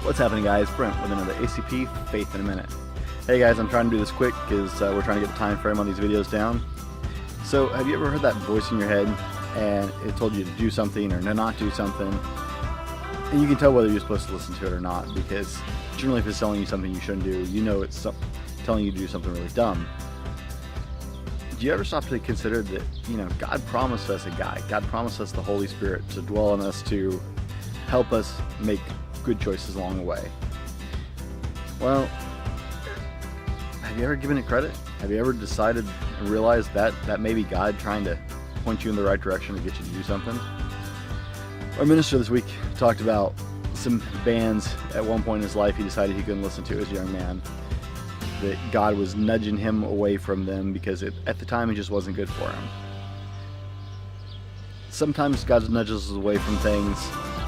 What's happening, guys? Brent with another ACP Faith in a Minute. Hey guys, I'm trying to do this quick because we're trying to get the time frame on these videos down. So have you ever heard that voice in your head and it told you to do something or to not do something, and you can tell whether you're supposed to listen to it or not, because generally if it's telling you something you shouldn't do, you know it's telling you to do something really dumb. Do you ever stop to consider that, God promised us a guide. God promised us the Holy Spirit to dwell in us, to help us make good choices along the way? Well, have you ever given it credit? Have you ever decided and realized that may be God trying to point you in the right direction to get you to do something? Our minister this week talked about some bands at one point in his life he decided he couldn't listen to as a young man, that God was nudging him away from them because at the time it just wasn't good for him. Sometimes God nudges us away from things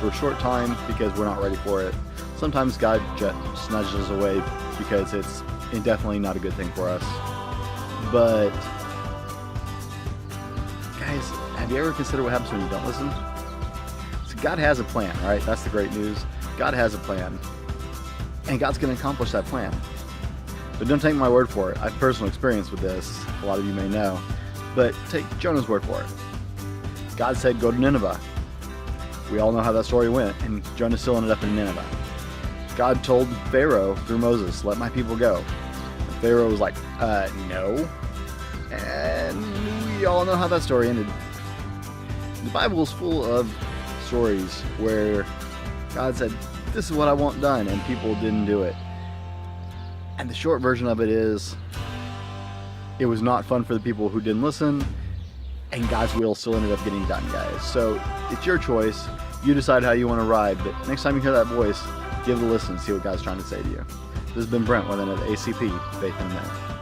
for a short time because we're not ready for it. Sometimes God just nudges us away because it's definitely not a good thing for us. But guys, have you ever considered what happens when you don't listen? So God has a plan, right? That's the great news. God has a plan, and God's going to accomplish that plan. But don't take my word for it. I have personal experience with this. A lot of you may know. But take Jonah's word for it. God said, go to Nineveh. We all know how that story went, and Jonah still ended up in Nineveh. God told Pharaoh through Moses, let my people go. And Pharaoh was like, no. And we all know how that story ended. The Bible is full of stories where God said, this is what I want done, and people didn't do it. And the short version of it is, it was not fun for the people who didn't listen, and God's will still ended up getting done, guys. So it's your choice. You decide how you want to ride, but next time you hear that voice, give it a listen and see what God's trying to say to you. This has been Brent with another ACP Faith in a Minute.